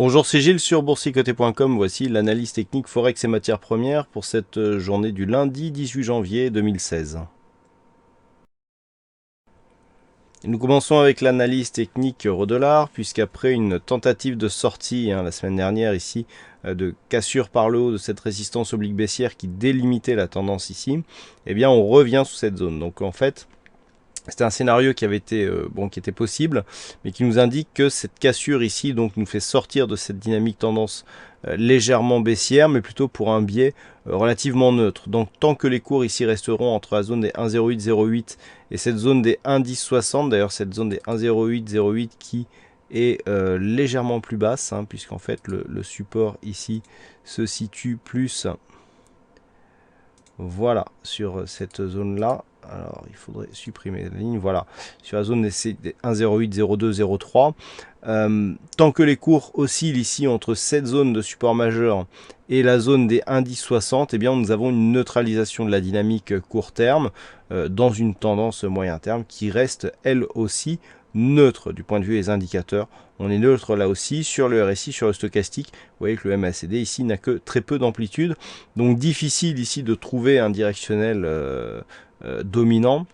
Bonjour, c'est Gilles sur boursicoté.com. Voici l'analyse technique Forex et matières premières pour cette journée du lundi 18 janvier 2016. Nous commençons avec l'analyse technique euro-dollar, puisqu'après une tentative de sortie la semaine dernière ici, de cassure par le haut de cette résistance oblique baissière qui délimitait la tendance ici, eh bien on revient sous cette zone. Donc en fait, c'était un scénario qui avait été qui était possible, mais qui nous indique que cette cassure ici donc nous fait sortir de cette dynamique tendance légèrement baissière, mais plutôt pour un biais relativement neutre. Donc tant que les cours ici resteront entre la zone des 1,0808 et cette zone des 1,1060, d'ailleurs cette zone des 1,0808 qui est légèrement plus basse, puisqu'en fait le support ici se situe plus voilà sur cette zone là. Alors il faudrait supprimer la ligne, voilà, sur la zone des 1,080203. Tant que les cours oscillent ici entre cette zone de support majeur et la zone des 1,1060, eh bien nous avons une neutralisation de la dynamique court terme dans une tendance moyen terme qui reste elle aussi neutre du point de vue des indicateurs. On est neutre là aussi sur le RSI, sur le stochastique. Vous voyez que le MACD ici n'a que très peu d'amplitude, donc difficile ici de trouver un directionnel dominant.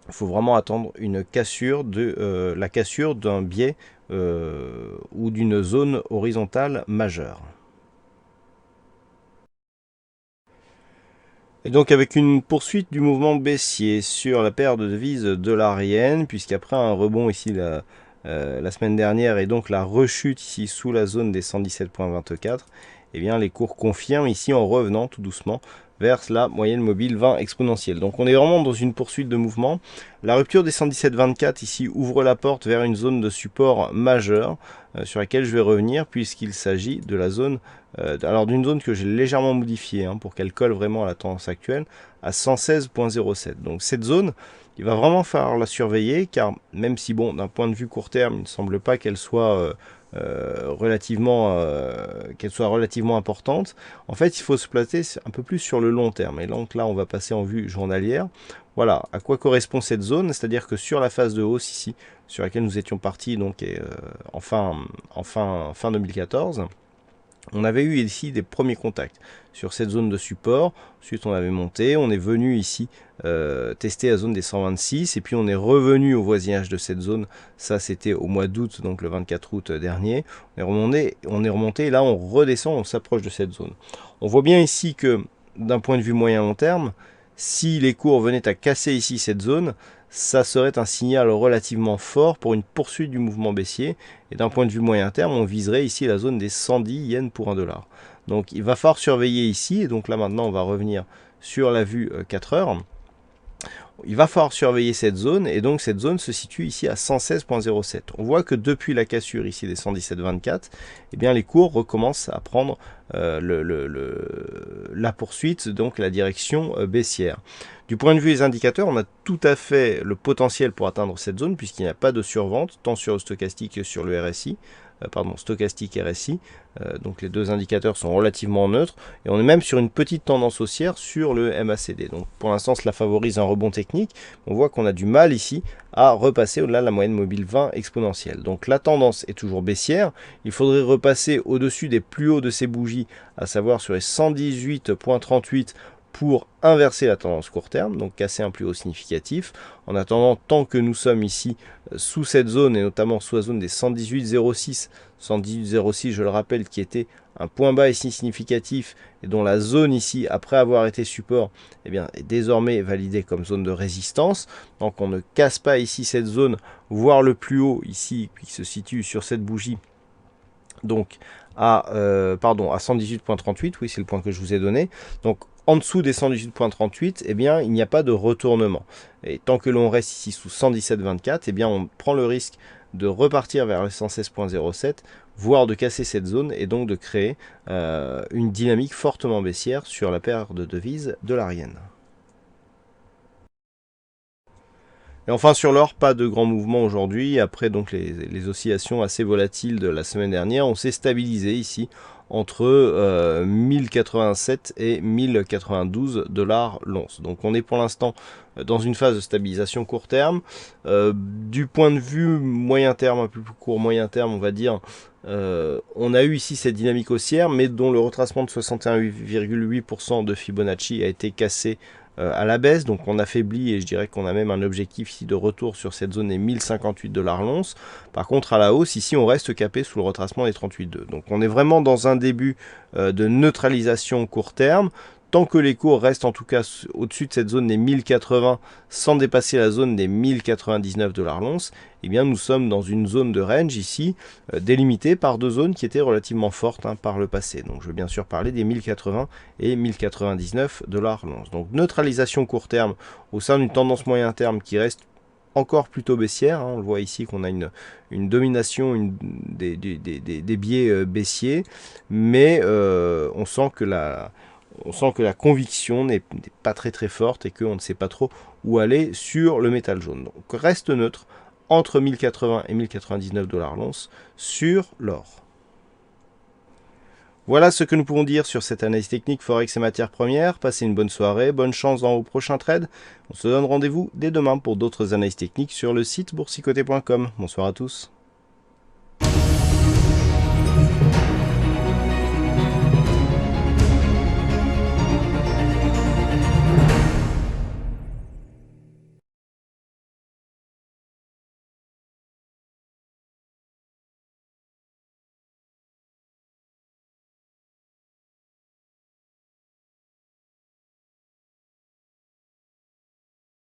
Il faut vraiment attendre une cassure la cassure d'un biais ou d'une zone horizontale majeure. Et donc avec une poursuite du mouvement baissier sur la paire de devises dollar-yen, puisqu'après un rebond ici la semaine dernière et donc la rechute ici sous la zone des 117,24, eh bien les cours confirment ici en revenant tout doucement vers la moyenne mobile 20 exponentielle. Donc on est vraiment dans une poursuite de mouvement. La rupture des 117,24 ici ouvre la porte vers une zone de support majeure sur laquelle je vais revenir, puisqu'il s'agit de la zone alors d'une zone que j'ai légèrement modifiée pour qu'elle colle vraiment à la tendance actuelle, à 116,07. Donc cette zone, il va vraiment falloir la surveiller, car même si bon, d'un point de vue court terme, il ne semble pas qu'elle soit relativement importante, en fait il faut se placer un peu plus sur le long terme. Et donc là on va passer en vue journalière. Voilà à quoi correspond cette zone, c'est-à-dire que sur la phase de hausse ici, sur laquelle nous étions partis donc fin 2014, on avait eu ici des premiers contacts sur cette zone de support. Ensuite on avait monté, on est venu ici tester la zone des 126 et puis on est revenu au voisinage de cette zone. Ça c'était au mois d'août, donc le 24 août dernier. On est remonté et là on redescend, on s'approche de cette zone. On voit bien ici que d'un point de vue moyen long terme, si les cours venaient à casser ici cette zone, ça serait un signal relativement fort pour une poursuite du mouvement baissier. Et d'un point de vue moyen terme, on viserait ici la zone des 110 yens pour 1 dollar. Donc il va falloir surveiller ici. Et donc là maintenant, on va revenir sur la vue 4 heures. Il va falloir surveiller cette zone, et donc cette zone se situe ici à 116,07. On voit que depuis la cassure ici des 117,24, eh bien les cours recommencent à prendre la poursuite, donc la direction baissière. Du point de vue des indicateurs, on a tout à fait le potentiel pour atteindre cette zone, puisqu'il n'y a pas de survente, tant sur le stochastique que sur le RSI. Stochastique RSI, donc les deux indicateurs sont relativement neutres, et on est même sur une petite tendance haussière sur le MACD. Donc pour l'instant cela favorise un rebond technique. On voit qu'on a du mal ici à repasser au-delà de la moyenne mobile 20 exponentielle. Donc la tendance est toujours baissière, il faudrait repasser au-dessus des plus hauts de ces bougies, à savoir sur les 118,38 pour inverser la tendance court terme, donc casser un plus haut significatif. En attendant, tant que nous sommes ici sous cette zone, et notamment sous la zone des 118,06, 118,06 je le rappelle, qui était un point bas ici significatif, et dont la zone ici, après avoir été support, eh bien, est désormais validée comme zone de résistance. Donc on ne casse pas ici cette zone, voire le plus haut ici, qui se situe sur cette bougie, donc à 118,38, oui c'est le point que je vous ai donné. Donc en dessous des 118,38, eh bien il n'y a pas de retournement. Et tant que l'on reste ici sous 117,24, eh bien on prend le risque de repartir vers le 116,07, voire de casser cette zone et donc de créer une dynamique fortement baissière sur la paire de devises dollar-yen. Et enfin sur l'or, pas de grand mouvement aujourd'hui. Après donc les oscillations assez volatiles de la semaine dernière, on s'est stabilisé ici entre 1087 et 1092 dollars l'once. Donc on est pour l'instant dans une phase de stabilisation court terme. Du point de vue moyen terme, un peu plus court moyen terme, on va dire, On a eu ici cette dynamique haussière, mais dont le retracement de 61,8% de Fibonacci a été cassé à la baisse, donc on affaiblit, et je dirais qu'on a même un objectif ici de retour sur cette zone des 1058 $ l'once. Par contre, à la hausse, ici, on reste capé sous le retracement des 38,2. Donc on est vraiment dans un début de neutralisation court terme. Tant que les cours restent en tout cas au-dessus de cette zone des 1080 sans dépasser la zone des 1099 $ l'once, eh bien nous sommes dans une zone de range ici délimitée par deux zones qui étaient relativement fortes par le passé. Donc je veux bien sûr parler des 1080 et 1099 $ l'once. Donc neutralisation court terme au sein d'une tendance moyen terme qui reste encore plutôt baissière. On le voit ici qu'on a une domination des biais baissiers, mais on sent que la conviction n'est pas très forte et qu'on ne sait pas trop où aller sur le métal jaune. Donc reste neutre entre 1080 et 1099 $ l'once sur l'or. Voilà ce que nous pouvons dire sur cette analyse technique Forex et matières premières. Passez une bonne soirée, bonne chance dans vos prochains trades. On se donne rendez-vous dès demain pour d'autres analyses techniques sur le site boursicoté.com. Bonsoir à tous.